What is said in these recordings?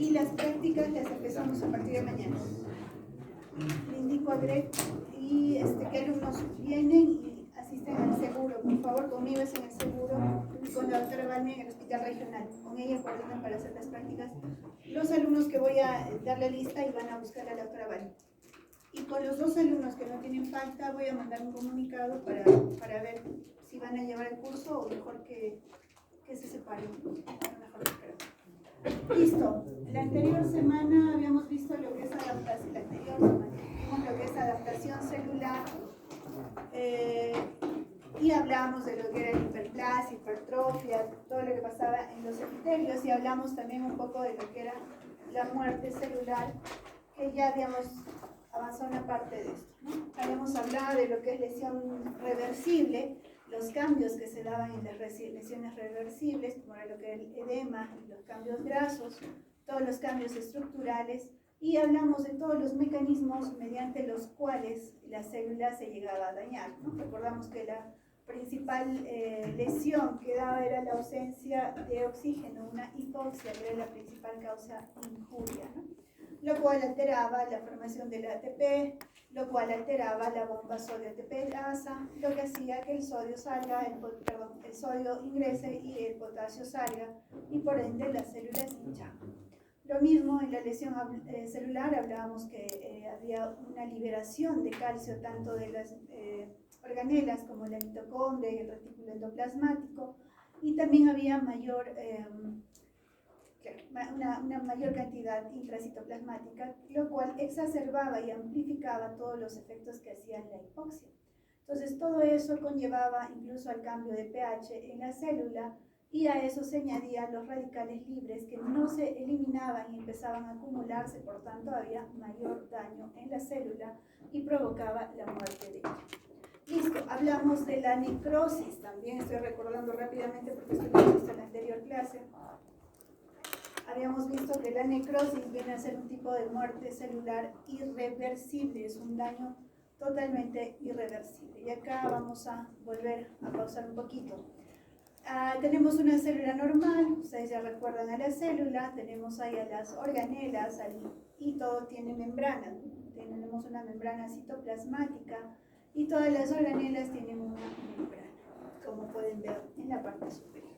Y las prácticas las empezamos a partir de mañana. Le indico a Greg y qué alumnos vienen y asisten al seguro. Por favor, conmigo es en el seguro y con la doctora Valmi en el hospital regional. Con ella coordinan para hacer las prácticas los alumnos que voy a darle lista y van a buscar a la doctora Valmi. Y con los dos alumnos que no tienen falta voy a mandar un comunicado para ver si van a llevar el curso o mejor que se separen. Mejor que listo. La anterior semana habíamos visto lo que es adaptación. La anterior semana vimos lo que es adaptación celular y hablamos de lo que era hiperplasia, hipertrofia, todo lo que pasaba en los epitelios y hablamos también un poco de lo que era la muerte celular, que ya habíamos avanzado una parte de esto, ¿no? Habíamos hablado de lo que es lesión reversible, los cambios que se daban en las lesiones reversibles, como era lo que era el edema, los cambios grasos, todos los cambios estructurales, y hablamos de todos los mecanismos mediante los cuales la célula se llegaba a dañar, ¿no? Recordamos que la principal lesión que daba era la ausencia de oxígeno, una hipoxia, que era la principal causa de injuria, ¿no? Lo cual alteraba la formación del ATP, lo cual alteraba la bomba sodio-ATP-asa, lo que hacía que el sodio salga, el sodio ingrese y el potasio salga, y por ende las células hinchaban. Lo mismo en la lesión celular, hablábamos que había una liberación de calcio tanto de las organelas como la mitocondria y el retículo endoplasmático, y también había una mayor cantidad intracitoplasmática, lo cual exacerbaba y amplificaba todos los efectos que hacía la hipoxia. Entonces todo eso conllevaba incluso al cambio de pH en la célula, y a eso se añadían los radicales libres que no se eliminaban y empezaban a acumularse, por tanto había mayor daño en la célula y provocaba la muerte de ella. Listo, hablamos de la necrosis, también estoy recordando rápidamente porque esto lo hemos visto en la anterior clase. Habíamos visto que la necrosis viene a ser un tipo de muerte celular irreversible, es un daño totalmente irreversible. Y acá vamos a volver a pausar un poquito. Tenemos una célula normal, ustedes ya recuerdan a la célula, tenemos ahí a las organelas y todo tiene membrana. Tenemos una membrana citoplasmática y todas las organelas tienen una membrana, como pueden ver en la parte superior.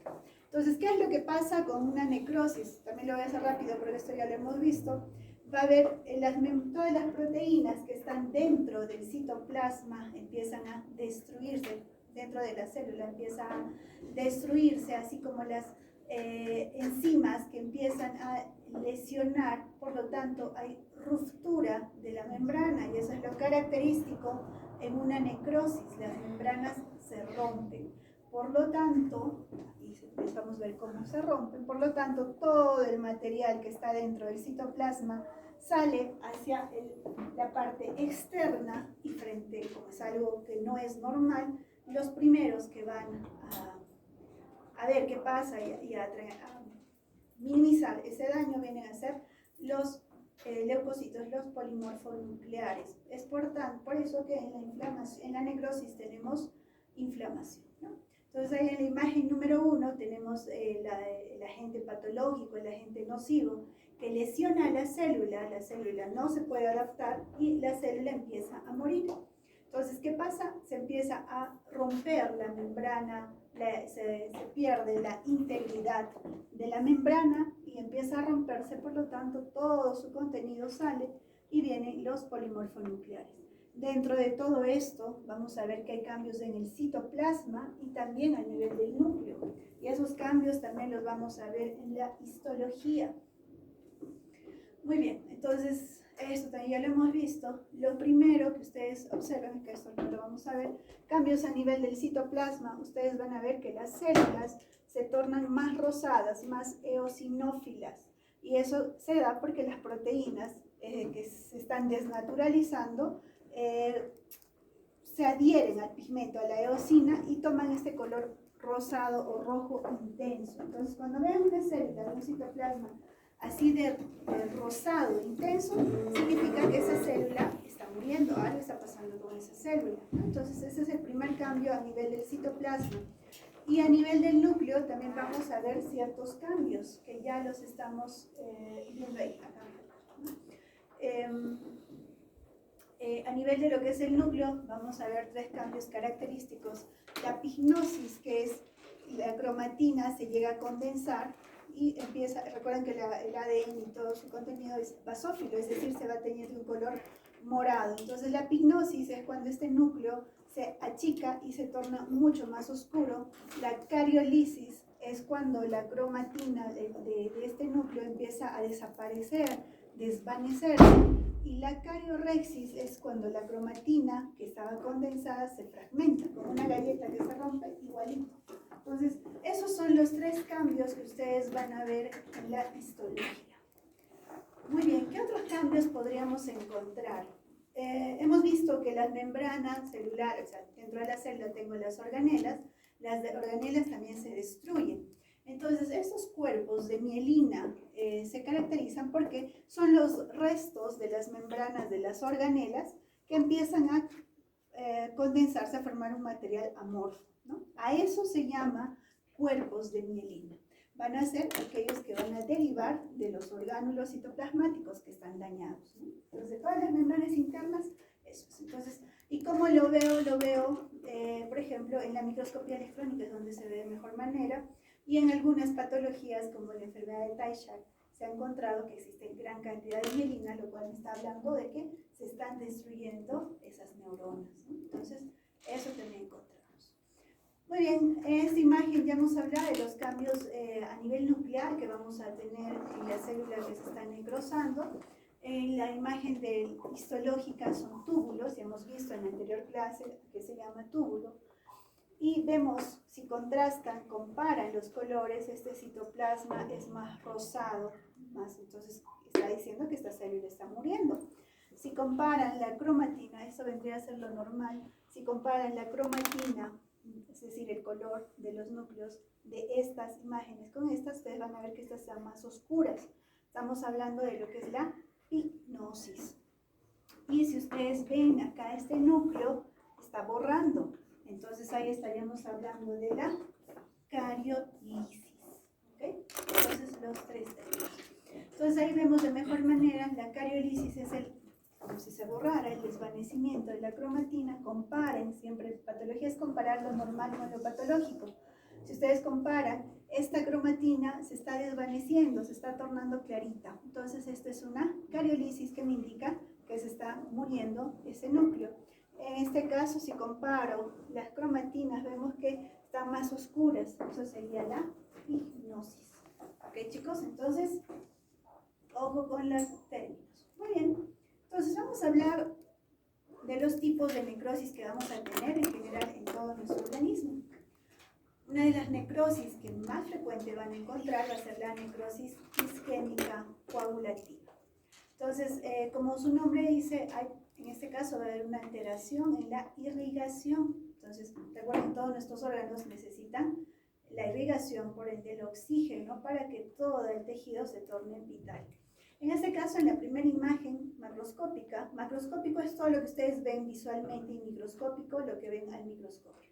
Entonces, ¿qué es lo que pasa con una necrosis? También lo voy a hacer rápido porque esto ya lo hemos visto. Va a haber todas las proteínas que están dentro del citoplasma empiezan a destruirse, dentro de la célula empieza a destruirse, así como las enzimas que empiezan a lesionar, por lo tanto hay ruptura de la membrana y eso es lo característico en una necrosis, las membranas se rompen. Por lo tanto, y empezamos a ver cómo se rompen, por lo tanto todo el material que está dentro del citoplasma sale hacia la parte externa y frente, como es algo que no es normal, los primeros que van a ver qué pasa y a minimizar ese daño vienen a ser los leucocitos, los polimorfonucleares. Es por eso que en la necrosis tenemos inflamación, ¿no? Entonces ahí en la imagen número 1 tenemos el agente patológico, el agente nocivo, que lesiona a la célula no se puede adaptar y la célula empieza a morir. Entonces, ¿qué pasa? Se empieza a romper la membrana, se pierde la integridad de la membrana y empieza a romperse, por lo tanto, todo su contenido sale y vienen los polimorfonucleares. Dentro de todo esto, vamos a ver que hay cambios en el citoplasma y también a nivel del núcleo. Y esos cambios también los vamos a ver en la histología. Muy bien, entonces esto también ya lo hemos visto. Lo primero que ustedes observan, que esto no lo vamos a ver, cambios a nivel del citoplasma. Ustedes van a ver que las células se tornan más rosadas, más eosinófilas. Y eso se da porque las proteínas que se están desnaturalizando se adhieren al pigmento, a la eosina, y toman este color rosado o rojo intenso. Entonces, cuando vean una célula de un citoplasma así de rosado intenso, significa que esa célula está muriendo, algo está pasando con esa célula, ¿no? Entonces ese es el primer cambio a nivel del citoplasma. Y a nivel del núcleo también vamos a ver ciertos cambios que ya los estamos viendo ahí. A nivel de lo que es el núcleo, vamos a ver 3 cambios característicos. La pignosis, que es la cromatina, se llega a condensar y empieza, recuerden que el ADN y todo su contenido es basófilo, es decir, se va teniendo un color morado. Entonces la pignosis es cuando este núcleo se achica y se torna mucho más oscuro. La cariolisis es cuando la cromatina de este núcleo empieza a desaparecer, desvanecerse. Y la cariorexis es cuando la cromatina que estaba condensada se fragmenta, como una galleta que se rompe, igualito. Entonces, esos son los 3 cambios que ustedes van a ver en la histología. Muy bien, ¿qué otros cambios podríamos encontrar? Hemos visto que las membranas celulares, o sea, dentro de la célula tengo las organelas también se destruyen. Entonces, estos cuerpos de mielina se caracterizan porque son los restos de las membranas de las organelas que empiezan a condensarse, a formar un material amorfo, ¿no? A eso se llama cuerpos de mielina. Van a ser aquellos que van a derivar de los orgánulos citoplasmáticos que están dañados, ¿no? Entonces, todas las membranas internas, eso es. Entonces, ¿y cómo lo veo? Lo veo, por ejemplo, en la microscopía electrónica, es donde se ve de mejor manera, y en algunas patologías, como la enfermedad de Tay Sachs, se ha encontrado que existe gran cantidad de mielina, lo cual me está hablando de que se están destruyendo esas neuronas, ¿no? Entonces, eso también encontramos. Muy bien, en esta imagen ya hemos hablado de los cambios a nivel nuclear que vamos a tener en las células que se están necrosando. En la imagen histológica son túbulos, ya hemos visto en la anterior clase que se llama túbulo. Y vemos, si contrastan, comparan los colores, este citoplasma es más rosado, entonces está diciendo que esta célula está muriendo. Si comparan la cromatina, eso vendría a ser lo normal, si comparan la cromatina, es decir, el color de los núcleos de estas imágenes con estas, ustedes van a ver que estas están más oscuras. Estamos hablando de lo que es la pignosis. Y si ustedes ven acá este núcleo, está borrando. Entonces ahí estaríamos hablando de la cariolisis. ¿Okay? Entonces los 3 términos. Entonces ahí vemos de mejor manera, la cariolisis es como si se borrara el desvanecimiento de la cromatina. Comparen, siempre patología es comparar lo normal con lo patológico. Si ustedes comparan, esta cromatina se está desvaneciendo, se está tornando clarita. Entonces esto es una cariolisis que me indica que se está muriendo ese núcleo. En este caso, si comparo las cromatinas, vemos que están más oscuras. Eso sería la pignosis. ¿Ok, chicos? Entonces, ojo con los términos. Muy bien. Entonces, vamos a hablar de los tipos de necrosis que vamos a tener en general en todo nuestro organismo. Una de las necrosis que más frecuente van a encontrar va a ser la necrosis isquémica coagulativa. Entonces, como su nombre dice, en este caso va a haber una alteración en la irrigación. Entonces, recuerden, todos nuestros órganos necesitan la irrigación, por ende el oxígeno, para que todo el tejido se torne vital. En este caso, en la primera imagen macroscópica, macroscópico es todo lo que ustedes ven visualmente, y microscópico lo que ven al microscopio.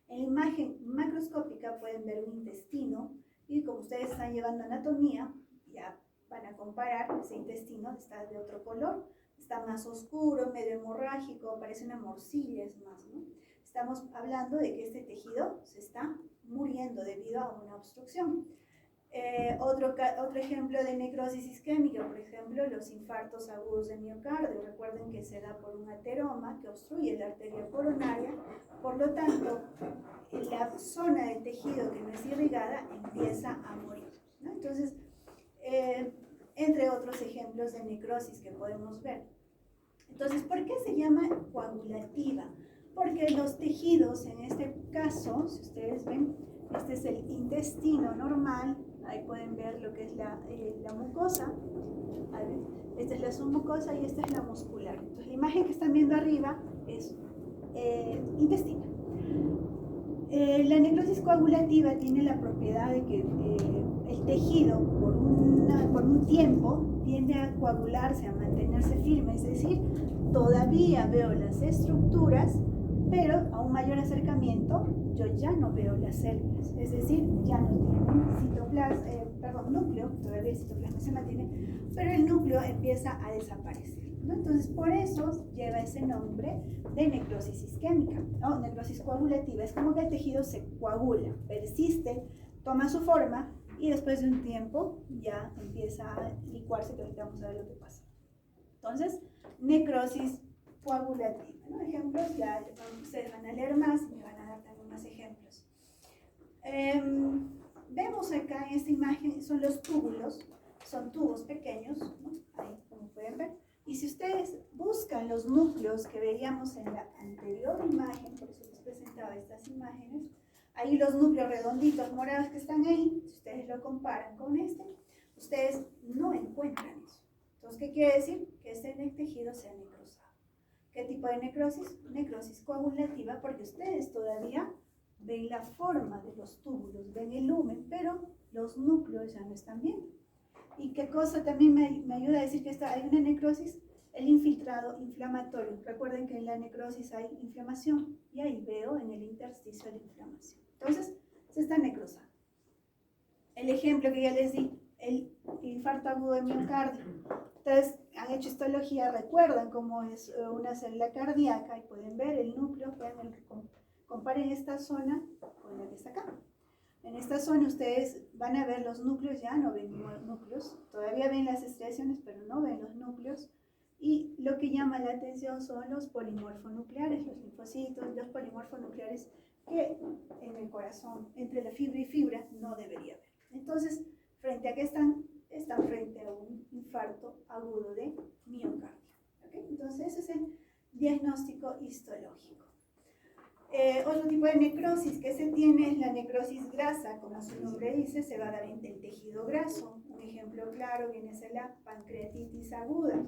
En la imagen macroscópica pueden ver un intestino, y como ustedes están llevando anatomía, ya van a comparar, ese intestino está de otro color, está más oscuro, medio hemorrágico, parece una morcilla, es más, ¿no? Estamos hablando de que este tejido se está muriendo debido a una obstrucción. Otro ejemplo de necrosis isquémica, por ejemplo, los infartos agudos de miocardio. Recuerden que se da por un ateroma que obstruye la arteria coronaria, por lo tanto, la zona del tejido que no es irrigada empieza a morir, ¿no? Entonces, entre otros ejemplos de necrosis que podemos ver. Entonces, ¿por qué se llama coagulativa? Porque los tejidos, en este caso, si ustedes ven, este es el intestino normal, ahí pueden ver lo que es la mucosa, esta es la submucosa y esta es la muscular. Entonces, la imagen que están viendo arriba es intestino. La necrosis coagulativa tiene la propiedad de que el tejido por un tiempo tiende a coagularse, a mantenerse firme, es decir, todavía veo las estructuras, pero a un mayor acercamiento yo ya no veo las células, es decir, ya no tienen núcleo, todavía el citoplasma se mantiene, pero el núcleo empieza a desaparecer, ¿no? Entonces por eso lleva ese nombre de necrosis isquémica, ¿no? Necrosis coagulativa, es como que el tejido se coagula, persiste, toma su forma y después de un tiempo ya empieza a licuarse, que ahorita vamos a ver lo que pasa. Entonces, necrosis coagulativa, ¿no? Ejemplos, ya ustedes van a leer más y me van a dar también más ejemplos. Vemos acá en esta imagen, son los túbulos, son tubos pequeños, ¿no? Ahí como pueden ver. Y si ustedes buscan los núcleos que veíamos en la anterior imagen, por eso les presentaba estas imágenes, ahí los núcleos redonditos morados que están ahí, si ustedes lo comparan con este, ustedes no encuentran eso. Entonces, ¿qué quiere decir? Que este tejido se ha necrosado. ¿Qué tipo de necrosis? Necrosis coagulativa, porque ustedes todavía ven la forma de los túbulos, ven el lumen, pero los núcleos ya no están bien. ¿Y qué cosa también me ayuda a decir que hay una necrosis? El infiltrado inflamatorio. Recuerden que en la necrosis hay inflamación y ahí veo en el intersticio la inflamación. Entonces, se está necrosando. El ejemplo que ya les di, el infarto agudo de miocardio. Ustedes han hecho histología, recuerdan cómo es una célula cardíaca y pueden ver el núcleo, comparen esta zona con la que está acá. En esta zona ustedes van a ver los núcleos, ya no ven núcleos, todavía ven las estriaciones, pero no ven los núcleos. Y lo que llama la atención son los polimorfonucleares, los linfocitos, los polimorfonucleares que en el corazón, entre la fibra y fibra, no debería haber. Entonces, ¿frente a qué están? Están frente a un infarto agudo de miocardio. ¿Okay? Entonces, ese es el diagnóstico histológico. Otro tipo de necrosis que se tiene es la necrosis grasa, como su nombre dice, se va a dar en el tejido graso. Un ejemplo claro viene a ser la pancreatitis aguda.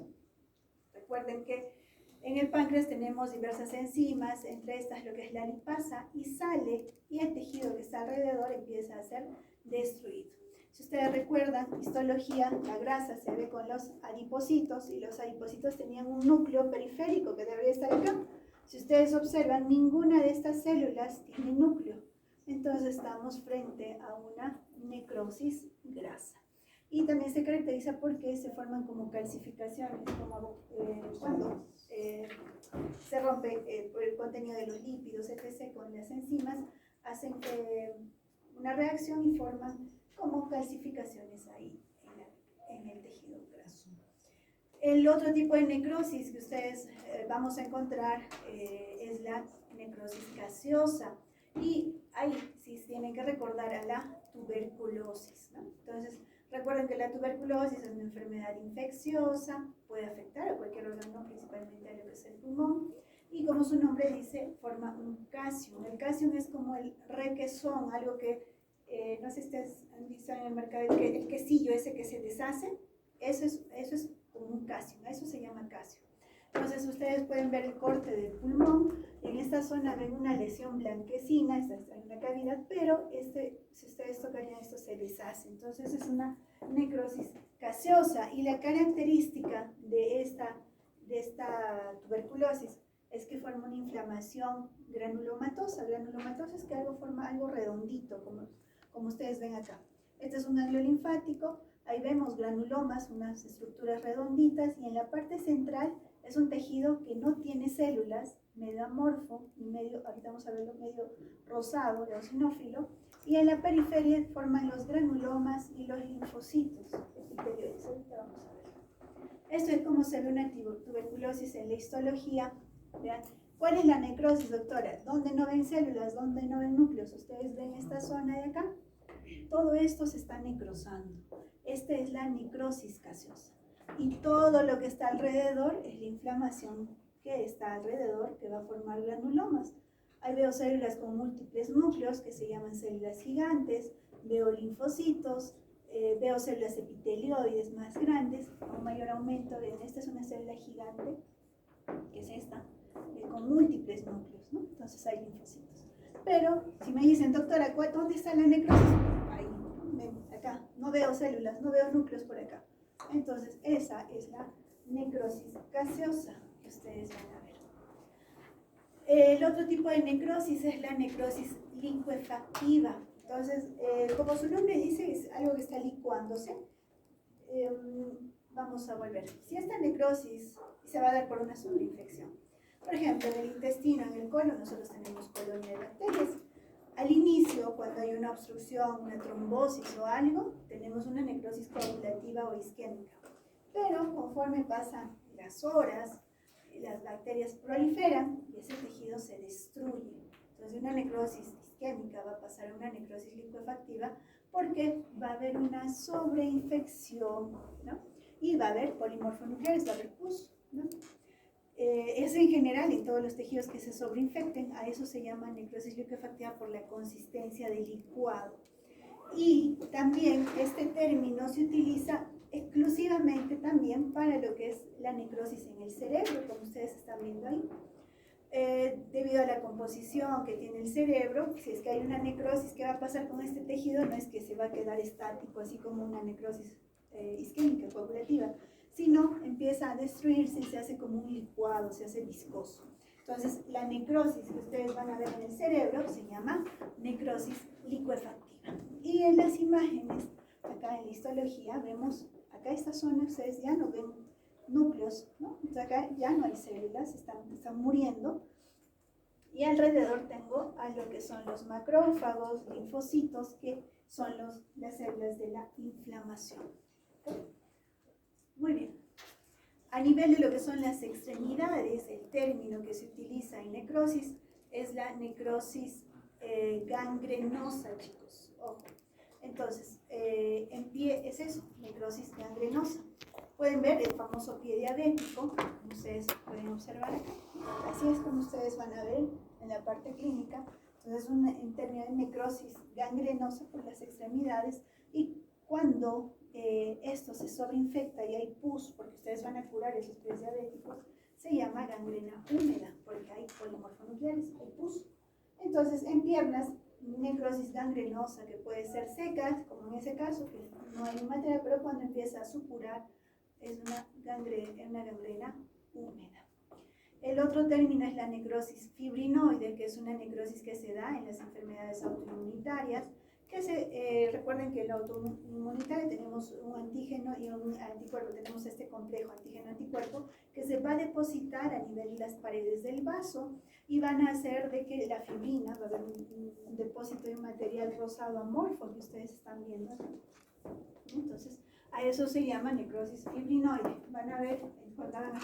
Recuerden que en el páncreas tenemos diversas enzimas, entre estas lo que es la lipasa, y sale y el tejido que está alrededor empieza a ser destruido. Si ustedes recuerdan, histología, la grasa se ve con los adipocitos y los adipocitos tenían un núcleo periférico que debería estar acá. Si ustedes observan, ninguna de estas células tiene núcleo. Entonces estamos frente a una necrosis grasa. Y también se caracteriza porque se forman como calcificaciones, como cuando se rompe por el contenido de los lípidos, etc., con las enzimas, hacen una reacción y forman como calcificaciones ahí en el tejido graso. El otro tipo de necrosis que ustedes vamos a encontrar es la necrosis gaseosa. Y ahí sí tienen que recordar a la tuberculosis, ¿no? Entonces, recuerden que la tuberculosis es una enfermedad infecciosa, puede afectar a cualquier órgano, principalmente a lo que es el pulmón, y como su nombre dice, forma un casium. El casium es como el requesón, algo que, no sé si ustedes han visto en el mercado, el quesillo ese que se deshace, eso es como un casium, eso se llama casium. Entonces ustedes pueden ver el corte del pulmón, en esta zona ven una lesión blanquecina, esta está en una cavidad, pero si ustedes tocarían esto se deshace. Entonces es una necrosis gaseosa y la característica de esta tuberculosis es que forma una inflamación granulomatosa. Granulomatosa es que algo forma algo redondito, como ustedes ven acá. Este es un ganglio linfático, ahí vemos granulomas, unas estructuras redonditas, y en la parte central es un tejido que no tiene células, medio amorfo y medio, ahorita vamos a verlo, medio rosado, eosinófilo, y en la periferia forman los granulomas y los linfocitos epitelioides. Ahorita vamos a ver. Esto es como se ve una tuberculosis en la histología. Vean, ¿cuál es la necrosis, doctora? ¿Dónde no ven células? ¿Dónde no ven núcleos? Ustedes ven esta zona de acá. Todo esto se está necrosando. Esta es la necrosis gaseosa. Y todo lo que está alrededor es la inflamación que está alrededor, que va a formar granulomas. Ahí veo células con múltiples núcleos que se llaman células gigantes, veo linfocitos, veo células epitelioides más grandes, a un mayor aumento. Esta es una célula gigante, que es esta, con múltiples núcleos, ¿no? Entonces hay linfocitos. Pero si me dicen, doctora, ¿dónde está la necrosis? Ahí, ven, acá, no veo células, no veo núcleos por acá. Entonces esa es la necrosis gaseosa que ustedes van a ver. El otro tipo de necrosis es la necrosis licuefactiva. Entonces, como su nombre dice, es algo que está licuándose. Vamos a volver. Si esta necrosis se va a dar por una sobreinfección, por ejemplo, en el intestino, en el colon, nosotros tenemos colonia de bacterias. Al inicio, cuando hay una obstrucción, una trombosis o algo, tenemos una necrosis coagulativa o isquémica. Pero conforme pasan las horas, las bacterias proliferan y ese tejido se destruye. Entonces, de una necrosis isquémica va a pasar a una necrosis licuefactiva porque va a haber una sobreinfección, ¿no? Y va a haber polimorfonucleares, va a haber pus, ¿no? Es en general en todos los tejidos que se sobreinfecten, a eso se llama necrosis licuefactiva por la consistencia del licuado. Y también este término se utiliza exclusivamente también para lo que es la necrosis en el cerebro, como ustedes están viendo ahí. Debido a la composición que tiene el cerebro, si es que hay una necrosis, ¿qué va a pasar con este tejido? No es que se va a quedar estático, así como una necrosis isquémica, coagulativa, sino empieza a destruirse y se hace como un licuado, se hace viscoso. Entonces, la necrosis que ustedes van a ver en el cerebro se llama necrosis licuefactiva. Y en las imágenes, acá en la histología, vemos, acá esta zona, ustedes ya no ven núcleos, ¿no? Entonces acá ya no hay células, están muriendo. Y alrededor tengo a lo que son los macrófagos, linfocitos, que son las células de la inflamación. Muy bien. A nivel de lo que son las extremidades, el término que se utiliza en necrosis es la necrosis gangrenosa, chicos. Ojo. Entonces, en pie es eso, necrosis gangrenosa. Pueden ver el famoso pie diabético, como ustedes pueden observar acá. Así es como ustedes van a ver en la parte clínica. Entonces, en términos de necrosis gangrenosa por las extremidades, y cuando esto se sobreinfecta y hay pus, porque ustedes van a curar esos pies diabéticos, se llama gangrena húmeda, porque hay polimorfonucleares, hay pus. Entonces, en piernas, necrosis gangrenosa, que puede ser seca, como en ese caso, que no hay material, pero cuando empieza a supurar, es una gangrena húmeda. El otro término es la necrosis fibrinoide, que es una necrosis que se da en las enfermedades autoinmunitarias, que recuerden que en la autoinmunitaria tenemos un antígeno y un anticuerpo, tenemos este complejo antígeno-anticuerpo que se va a depositar a nivel de las paredes del vaso y van a hacer de que la fibrina, va a haber un depósito de un material rosado amorfo que ustedes están viendo. Entonces, a eso se llama necrosis fibrinoide. Van a ver cuando hagan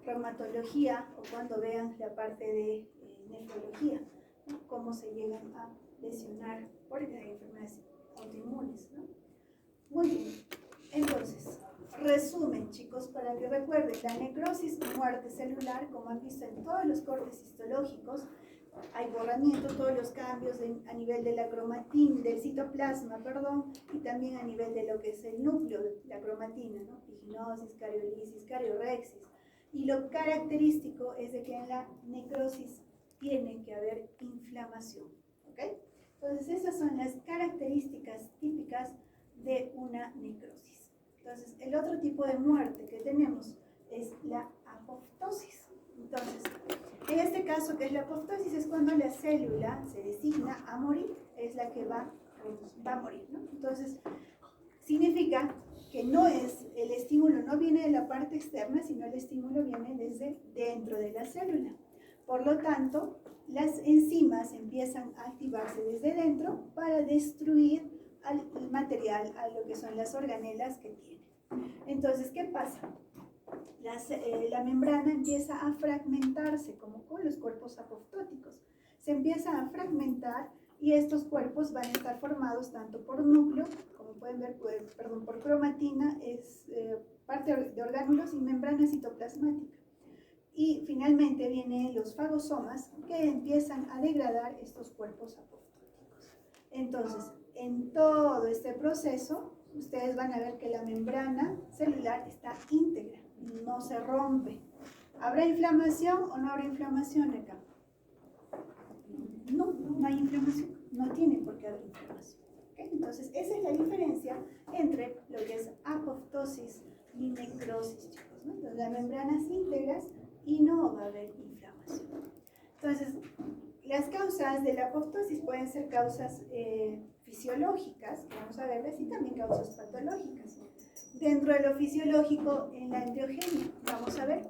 reumatología o cuando vean la parte de nefrología, ¿no? Cómo se llegan a lesionar por enfermedades autoinmunes, ¿no? Muy bien. Entonces, resumen, chicos, para que recuerden, la necrosis, muerte celular, como han visto en todos los cortes histológicos, hay borramiento, todos los cambios a nivel de la cromatina, del citoplasma, perdón, y también a nivel de lo que es el núcleo de la cromatina, ¿no? Piginosis, cariolisis, cariorexis. Y lo característico es de que en la necrosis tiene que haber inflamación, ¿ok? Entonces, esas son las características típicas de una necrosis. Entonces, el otro tipo de muerte que tenemos es la apoptosis. Entonces, en este caso, que es la apoptosis, es cuando la célula se designa a morir, es la que va a morir, ¿no? Entonces, significa que no es, el estímulo no viene de la parte externa, sino el estímulo viene desde dentro de la célula. Por lo tanto, las enzimas empiezan a activarse desde dentro para destruir al material, a lo que son las organelas que tienen. Entonces, ¿qué pasa? La membrana empieza a fragmentarse, como con los cuerpos apoptóticos. Se empieza a fragmentar y estos cuerpos van a estar formados tanto por núcleo, como pueden ver, por cromatina, es parte de orgánulos y membrana citoplasmática. Y finalmente vienen los fagosomas que empiezan a degradar estos cuerpos apoptóticos. Entonces, en todo este proceso, ustedes van a ver que la membrana celular está íntegra, no se rompe. ¿Habrá inflamación o no habrá inflamación acá? No, no hay inflamación, no tiene por qué haber inflamación. ¿Okay? Entonces, esa es la diferencia entre lo que es apoptosis y necrosis, chicos, ¿no? Entonces, las membranas íntegras y no va a haber inflamación. Entonces, causas de la apoptosis pueden ser causas fisiológicas, que vamos a verlas, y también causas patológicas. Dentro de lo fisiológico, en la embriogenia, vamos a ver,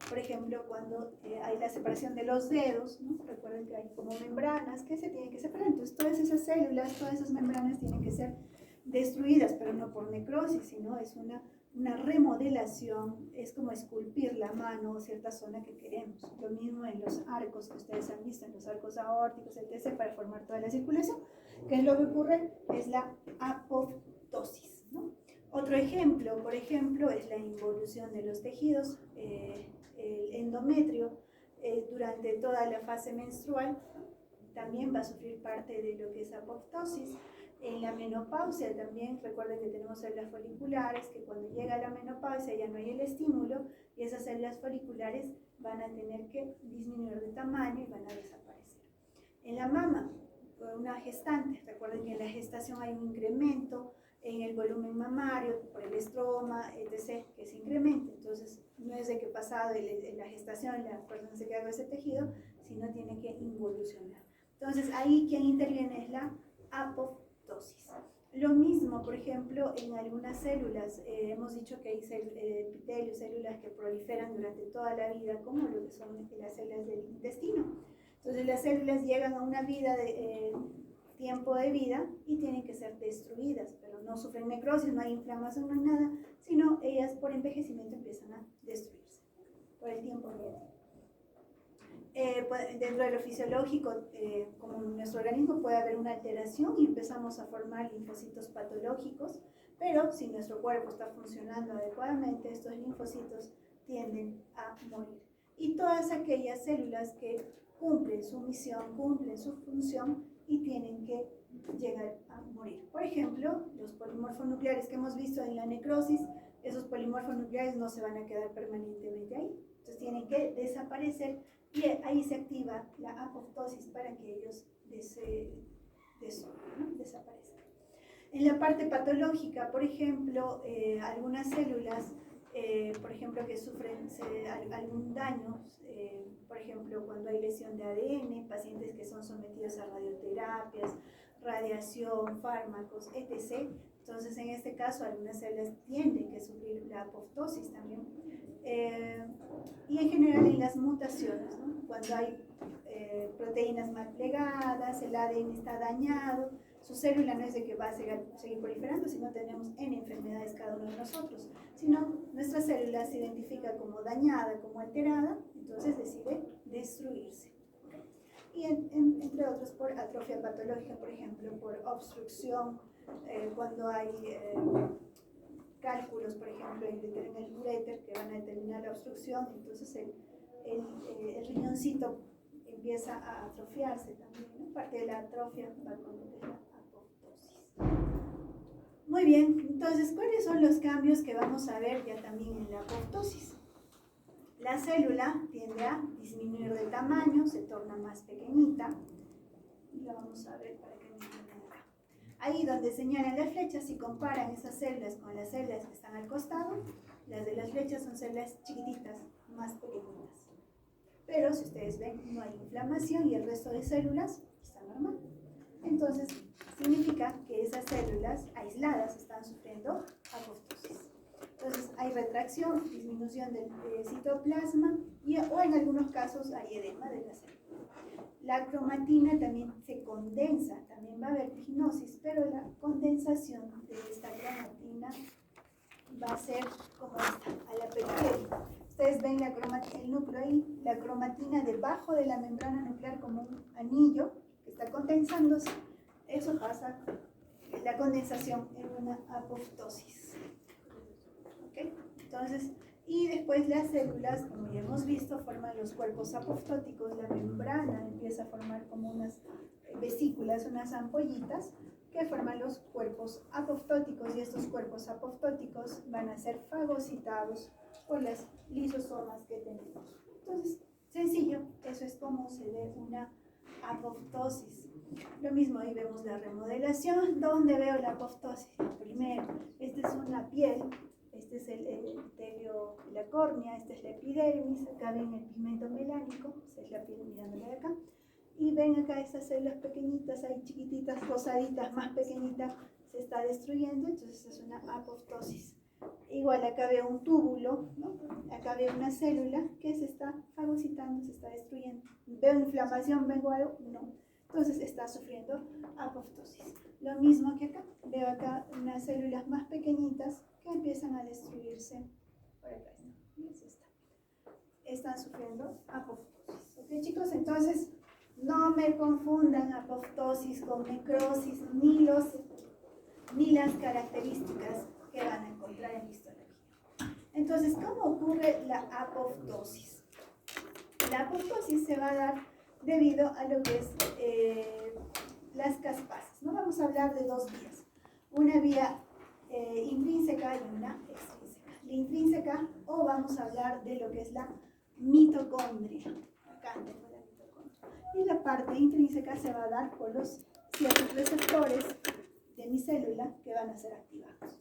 por ejemplo, cuando hay la separación de los dedos, ¿no? Recuerden que hay como membranas que se tienen que separar, entonces todas esas células, todas esas membranas tienen que ser destruidas, pero no por necrosis, sino es una remodelación, es como esculpir la mano o cierta zona que queremos. Lo mismo en los arcos que ustedes han visto, en los arcos aórticos, etc., para formar toda la circulación. ¿Qué es lo que ocurre? Es la apoptosis, ¿no? Otro ejemplo, por ejemplo, es la involución de los tejidos, el endometrio, durante toda la fase menstrual, también va a sufrir parte de lo que es apoptosis. En la menopausia también, recuerden que tenemos células foliculares, que cuando llega la menopausia ya no hay el estímulo y esas células foliculares van a tener que disminuir de tamaño y van a desaparecer. En la mama, una gestante, recuerden que en la gestación hay un incremento en el volumen mamario por el estroma, etc., que se incrementa. Entonces, no es de que pasado la gestación la persona se queda con ese tejido, sino tiene que involucionar. Entonces, ahí quien interviene es la apoptosis. Lo mismo, por ejemplo, en algunas células, hemos dicho que hay epitelio, células que proliferan durante toda la vida, como lo que son las células del intestino. Entonces las células llegan a una vida tiempo de vida y tienen que ser destruidas, pero no sufren necrosis, no hay inflamación, no hay nada, sino ellas por envejecimiento empiezan a destruirse por el tiempo de vida. Dentro de lo fisiológico, como en nuestro organismo puede haber una alteración y empezamos a formar linfocitos patológicos, pero si nuestro cuerpo está funcionando adecuadamente, estos linfocitos tienden a morir. Y todas aquellas células que cumplen su misión, cumplen su función y tienen que llegar a morir. Por ejemplo, los polimorfos nucleares que hemos visto en la necrosis, esos polimorfos nucleares no se van a quedar permanentemente ahí, entonces tienen que desaparecer. Y ahí se activa la apoptosis para que ellos desaparezcan. En la parte patológica, por ejemplo, algunas células, por ejemplo, que sufren algún daño, por ejemplo, cuando hay lesión de ADN, pacientes que son sometidos a radioterapias, radiación, fármacos, etc. Entonces, en este caso, algunas células tienden a sufrir la apoptosis también. Y en general en las mutaciones, ¿no? Cuando hay proteínas mal plegadas, el ADN está dañado, su célula no es de que va a seguir proliferando, sino tenemos N enfermedades cada uno de nosotros, sino nuestra célula se identifica como dañada, como alterada, entonces decide destruirse. Y entre otros por atrofia patológica, por ejemplo, por obstrucción, cuando hay cálculos, por ejemplo, en el uréter que van a determinar la obstrucción, entonces el riñoncito empieza a atrofiarse también, ¿no? Parte de la atrofia va con la apoptosis. Muy bien, entonces, ¿cuáles son los cambios que vamos a ver ya también en la apoptosis? La célula tiende a disminuir de tamaño, se torna más pequeñita, y la vamos a ver para que me entiendan acá. Ahí donde señalan las flechas, si comparan esas células con las células que están al costado, las de las flechas son células chiquititas, más pequeñitas. Pero si ustedes ven, no hay inflamación y el resto de células está normal. Entonces, significa que esas células aisladas están sufriendo apoptosis. Entonces, hay retracción, disminución del citoplasma o en algunos casos hay edema de la célula. La cromatina también se condensa, también va a haber vertiginosis, pero la condensación de esta cromatina va a ser como esta, a la periferia. Ustedes ven el núcleo ahí, la cromatina debajo de la membrana nuclear como un anillo que está condensándose. Eso pasa, la condensación en una apoptosis. ¿Okay? Entonces, y después las células, como ya hemos visto, forman los cuerpos apoptóticos, la membrana empieza a formar como unas vesículas, unas ampollitas que forman los cuerpos apoptóticos, y estos cuerpos apoptóticos van a ser fagocitados por las lisosomas que tenemos. Entonces, sencillo, eso es como se ve una apoptosis. Lo mismo, ahí vemos la remodelación. ¿Dónde veo la apoptosis? Primero, esta es una piel. Este es el epitelio de la córnea, esta es la epidermis, acá ven el pigmento melánico, esta es la piel mirándole de acá, y ven acá estas células pequeñitas, ahí chiquititas, rosaditas, más pequeñitas, se está destruyendo, entonces es una apoptosis. Igual acá veo un túbulo, ¿no? Acá veo una célula que se está fagocitando, se está destruyendo. ¿Veo inflamación? ¿Vengo algo? No. Entonces está sufriendo apoptosis. Lo mismo que acá. Veo acá unas células más pequeñitas que empiezan a destruirse. Por acá está. Están sufriendo apoptosis. ¿Ok, chicos? Entonces, no me confundan apoptosis con necrosis, ni las características que van a encontrar en histología. Entonces, ¿cómo ocurre la apoptosis? La apoptosis se va a dar debido a lo que es las caspasas. ¿No? Vamos a hablar de dos vías. Una vía intrínseca y una extrínseca. La intrínseca, o vamos a hablar de lo que es la mitocondria. Acá tengo la mitocondria. Y la parte intrínseca se va a dar por los ciertos receptores de mi célula que van a ser activados.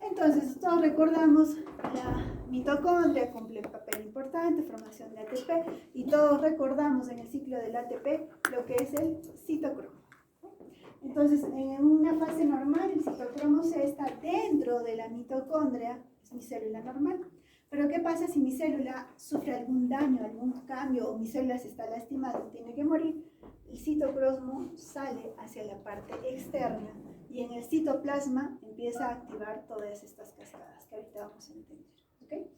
Entonces, todos recordamos, la mitocondria cumple un papel importante, formación de ATP, y todos recordamos en el ciclo del ATP lo que es el citocromo. Entonces, en una fase normal, el citocromo C está dentro de la mitocondria, es mi célula normal. Pero, ¿qué pasa si mi célula sufre algún daño, algún cambio, o mi célula se está lastimada y tiene que morir? El citocromo sale hacia la parte externa y en el citoplasma empieza a activar todas estas cascadas que ahorita vamos a entender. ¿Okay?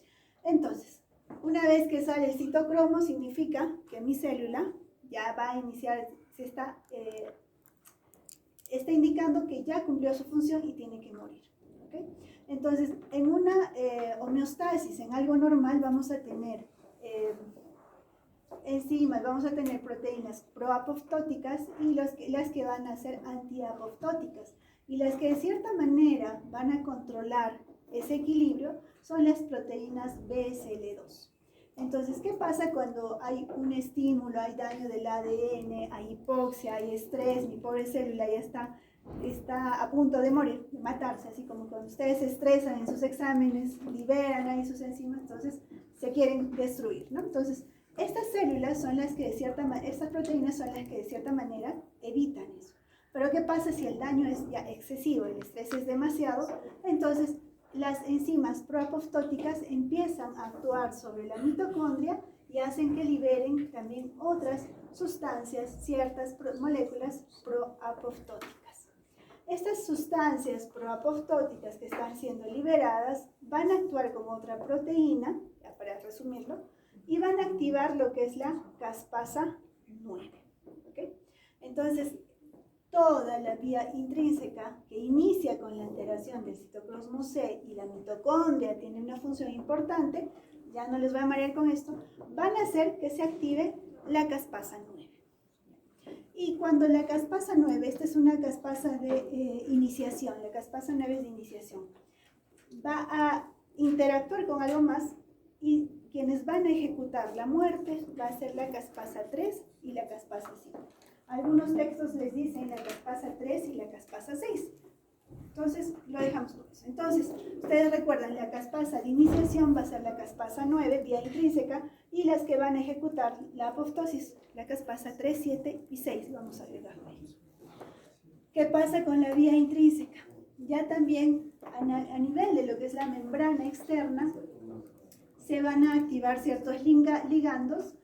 Entonces, una vez que sale el citocromo, significa que mi célula ya va a iniciar, está indicando que ya cumplió su función y tiene que morir. ¿Okay? Entonces, en una homeostasis, en algo normal, vamos a tener enzimas, vamos a tener proteínas proapoptóticas y las que van a ser antiapoptóticas. Y las que de cierta manera van a controlar ese equilibrio son las proteínas BSL2. Entonces, ¿qué pasa cuando hay un estímulo, hay daño del ADN, hay hipoxia, hay estrés, mi pobre célula ya está a punto de morir, de matarse, así como cuando ustedes se estresan en sus exámenes, liberan ahí sus enzimas, entonces se quieren destruir, ¿no? Entonces, estas células son las que estas proteínas son las que de cierta manera evitan eso. Pero ¿qué pasa si el daño es ya excesivo, el estrés es demasiado? Entonces, las enzimas proapoptóticas empiezan a actuar sobre la mitocondria y hacen que liberen también otras sustancias, ciertas moléculas proapoptóticas. Estas sustancias proapoptóticas que están siendo liberadas van a actuar como otra proteína, ya para resumirlo, y van a activar lo que es la caspasa 9. ¿Okay? Entonces, toda la vía intrínseca que inicia con la alteración del citoplasma C y la mitocondria tiene una función importante, ya no les voy a marear con esto, van a hacer que se active la caspasa 9. Y cuando la caspasa 9, esta es una caspasa de iniciación, la caspasa 9 es de iniciación, va a interactuar con algo más y quienes van a ejecutar la muerte va a ser la caspasa 3 y la caspasa 5. Algunos textos les dicen la caspasa 3 y la caspasa 6. Entonces, lo dejamos por eso. Entonces, ustedes recuerdan, la caspasa de iniciación va a ser la caspasa 9, vía intrínseca, y las que van a ejecutar la apoptosis, la caspasa 3, 7 y 6. Vamos a agregarlo ahí. ¿Qué pasa con la vía intrínseca? Ya también, a nivel de lo que es la membrana externa, se van a activar ciertos ligandos,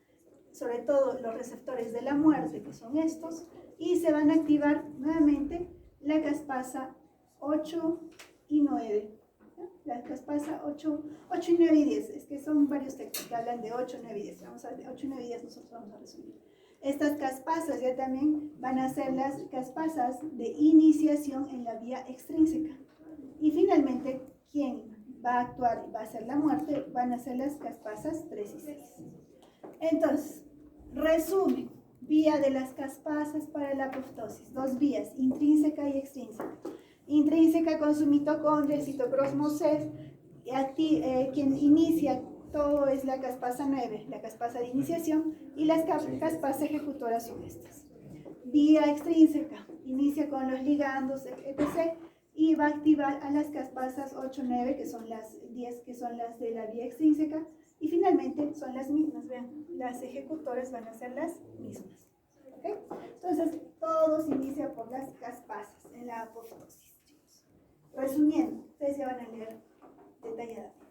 sobre todo los receptores de la muerte, que son estos, y se van a activar nuevamente la caspasa 8 y 9. ¿No? La caspasa 8 y 9 y 10, es que son varios textos que hablan de 8, 9 y 10. Vamos a ver, 8, 9 y 10 nosotros vamos a resumir. Estas caspasas ya también van a ser las caspasas de iniciación en la vía extrínseca. Y finalmente, ¿quién va a actuar y va a hacer la muerte? Van a ser las caspasas 3 y 6. Entonces, resumen, vía de las caspasas para la apoptosis, dos vías, intrínseca y extrínseca. Intrínseca con su mitocondria, el citoplasma C, quien inicia todo es la caspasa 9, la caspasa de iniciación, y las caspasas ejecutoras son estas. Vía extrínseca, inicia con los ligandos, etc., y va a activar a las caspasas 8, 9, que son las 10, que son las de la vía extrínseca, y finalmente son las mismas, vean, las ejecutoras van a ser las mismas. ¿Okay? Entonces, todo se inicia por las caspasas en la apoptosis, chicos. Resumiendo, ustedes ya van a leer detalladamente.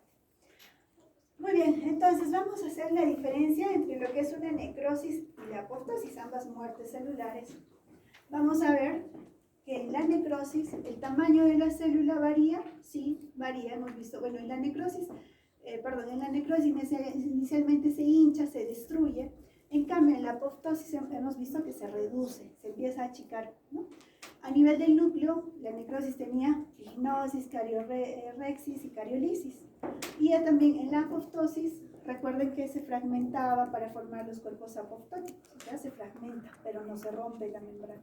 Muy bien, entonces vamos a hacer la diferencia entre lo que es una necrosis y la apoptosis, ambas muertes celulares. Vamos a ver que en la necrosis el tamaño de la célula varía, sí, varía, hemos visto, bueno, en la necrosis inicialmente se hincha, se destruye, en cambio en la apoptosis hemos visto que se reduce, se empieza a achicar, ¿no? A nivel del núcleo, la necrosis tenía lignosis, cariorexis y cariolisis. Y ya también en la apoptosis, recuerden que se fragmentaba para formar los cuerpos apoptóticos, o sea, se fragmenta, pero no se rompe la membrana.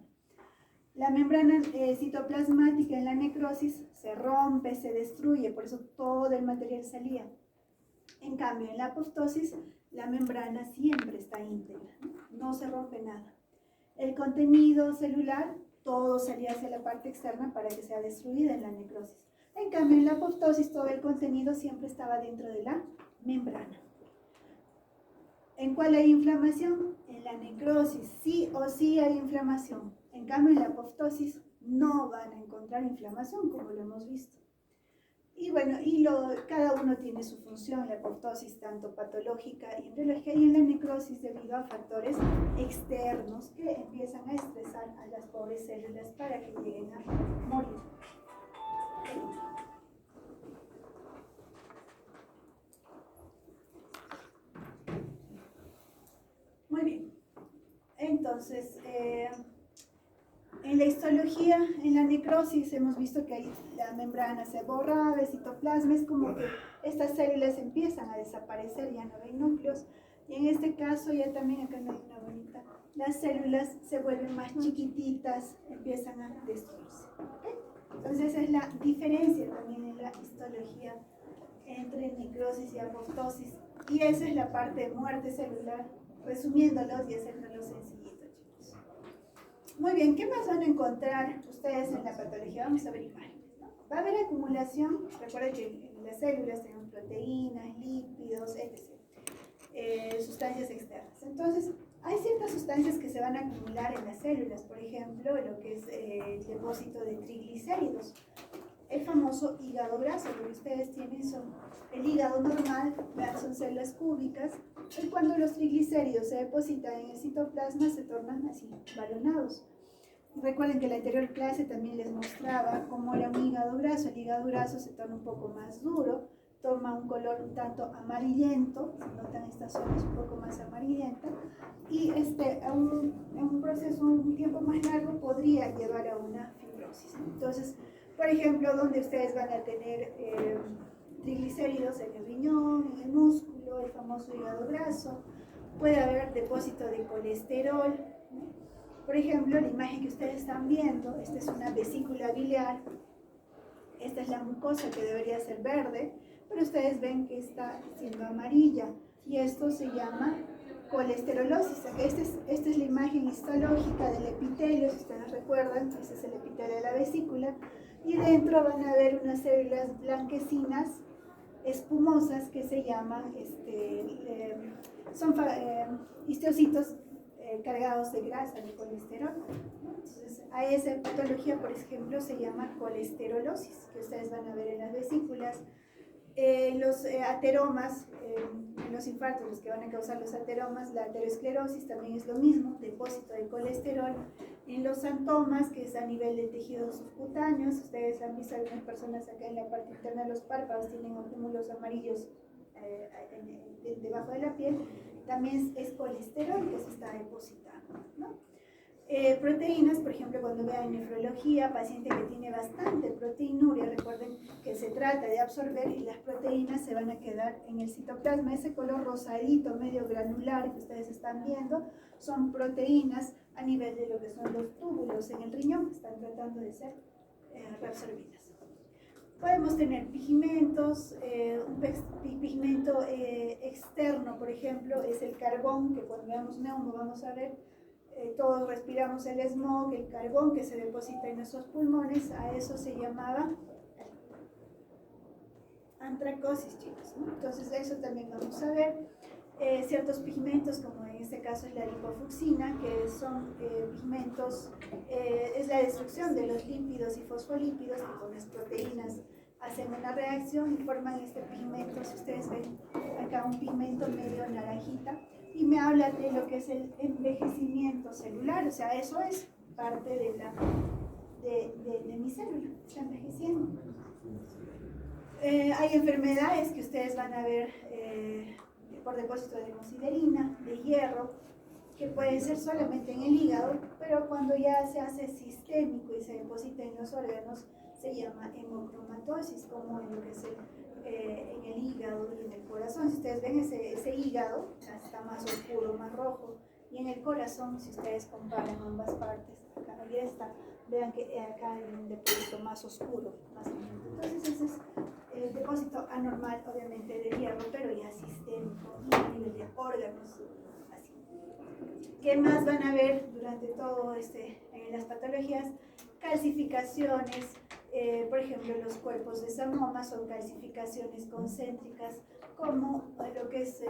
La membrana citoplasmática en la necrosis se rompe, se destruye, por eso todo el material salía. En cambio, en la apoptosis, la membrana siempre está íntegra, no se rompe nada. El contenido celular, todo salía hacia la parte externa para que sea destruida en la necrosis. En cambio, en la apoptosis, todo el contenido siempre estaba dentro de la membrana. ¿En cuál hay inflamación? En la necrosis, sí o sí hay inflamación. En cambio, en la apoptosis no van a encontrar inflamación, como lo hemos visto. Y bueno, cada uno tiene su función, la apoptosis tanto patológica y embriológica, y en la necrosis debido a factores externos que empiezan a estresar a las pobres células para que lleguen a morir. Muy bien, entonces en la histología, en la necrosis hemos visto que ahí la membrana se borra, el citoplasma, es como que estas células empiezan a desaparecer, ya no hay núcleos, y en este caso ya también acá no hay una bonita, las células se vuelven más chiquititas, empiezan a destruirse. ¿Okay? Entonces esa es la diferencia también en la histología entre necrosis y apoptosis, y esa es la parte de muerte celular, resumiéndolos y haciéndolos sencillitos, chicos. Muy bien, ¿qué más van a encontrar ustedes en la patología? Vamos a ver imágenes, ¿no? Va a haber acumulación, recuerden que en las células tenemos proteínas, lípidos, etc. Sustancias externas. Entonces, hay ciertas sustancias que se van a acumular en las células, por ejemplo, lo que es el depósito de triglicéridos. El famoso hígado graso, lo que ustedes tienen son el hígado normal, son células cúbicas, y cuando los triglicéridos se depositan en el citoplasma se tornan así, balonados. Recuerden que en la anterior clase también les mostraba cómo era un hígado graso. El hígado graso se torna un poco más duro, toma un color un tanto amarillento, se notan estas zonas un poco más amarillentas, y en un proceso un tiempo más largo podría llevar a una fibrosis. Entonces, por ejemplo, donde ustedes van a tener triglicéridos en el riñón, en el músculo, el famoso hígado graso, puede haber depósito de colesterol, ¿no? Por ejemplo, la imagen que ustedes están viendo, esta es una vesícula biliar, esta es la mucosa que debería ser verde, pero ustedes ven que está siendo amarilla, y esto se llama colesterolosis. Esta es la imagen histológica del epitelio, si ustedes recuerdan, este es el epitelio de la vesícula, y dentro van a ver unas células blanquecinas espumosas que se llaman, son histocitos cargados de grasa, de colesterol, ¿no? Entonces, a esa patología, por ejemplo, se llama colesterolosis, que ustedes van a ver en las vesículas. Los ateromas, en los infartos, los que van a causar los ateromas, la aterosclerosis también es lo mismo, depósito de colesterol. En los santomas, que es a nivel de tejidos subcutáneos, ustedes han visto algunas personas acá en la parte interna de los párpados, tienen acúmulos amarillos debajo de la piel, también es colesterol que se está depositando, ¿no? Proteínas, por ejemplo, cuando vean nefrología, paciente que tiene bastante proteinuria, recuerden que se trata de absorber y las proteínas se van a quedar en el citoplasma. Ese color rosadito, medio granular que ustedes están viendo, son proteínas a nivel de lo que son los túbulos en el riñón, que están tratando de ser reabsorbidas. Podemos tener pigmentos, un pigmento externo, por ejemplo, es el carbón, que cuando veamos neumo vamos a ver. Todos respiramos el smog, el carbón que se deposita en nuestros pulmones, a eso se llamaba antracosis, chicos, ¿no? Entonces eso también vamos a ver. Ciertos pigmentos como este caso es la lipofucsina, que son pigmentos, es la destrucción de los lípidos y fosfolípidos que con las proteínas hacen una reacción y forman este pigmento. Si ustedes ven acá un pigmento medio naranjita, y me habla de lo que es el envejecimiento celular, o sea, eso es parte de mi célula, está envejeciendo. Hay enfermedades que ustedes van a ver por depósito de hemosiderina, de hierro, que pueden ser solamente en el hígado, pero cuando ya se hace sistémico y se deposita en los órganos, se llama hemocromatosis, como en lo que es en el hígado y en el corazón. Si ustedes ven ese hígado, está más oscuro, más rojo, y en el corazón, si ustedes comparan ambas partes, acá y esta, vean que acá hay un depósito más oscuro, más lento. Entonces ese es el depósito anormal, obviamente, de hierro, pero ya sistémico y a nivel de órganos. Así. ¿Qué más van a ver durante todo en las patologías? Calcificaciones, por ejemplo, los cuerpos de Samoma son calcificaciones concéntricas, como lo que es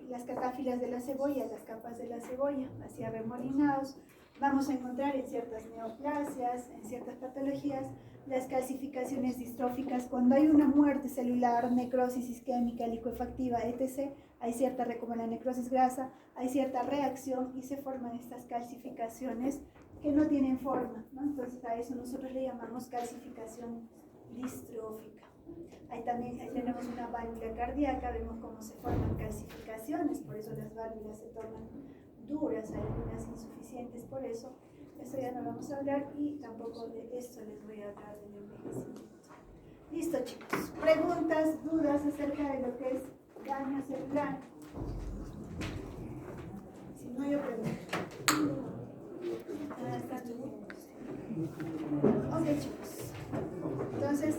las catáfilas de la cebolla, las capas de la cebolla, así arremolinados. Vamos a encontrar en ciertas neoplasias, en ciertas patologías, las calcificaciones distróficas. Cuando hay una muerte celular, necrosis isquémica, licuefactiva, etc., hay cierta, como la necrosis grasa, hay cierta reacción y se forman estas calcificaciones que no tienen forma, ¿no? Entonces a eso nosotros le llamamos calcificación distrófica. Ahí tenemos una válvula cardíaca, vemos cómo se forman calcificaciones, por eso las válvulas se tornan duras, hay algunas insuficientes, por eso ya no vamos a hablar, y tampoco de esto les voy a hablar del envejecimiento. Listo, chicos. Preguntas, dudas acerca de lo que es daño celular. Si no, yo pregunto. Ok, chicos. Entonces,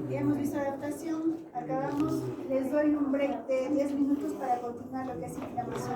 ya hemos visto adaptación, acabamos. Les doy un break de 10 minutos para continuar lo que es inflamación.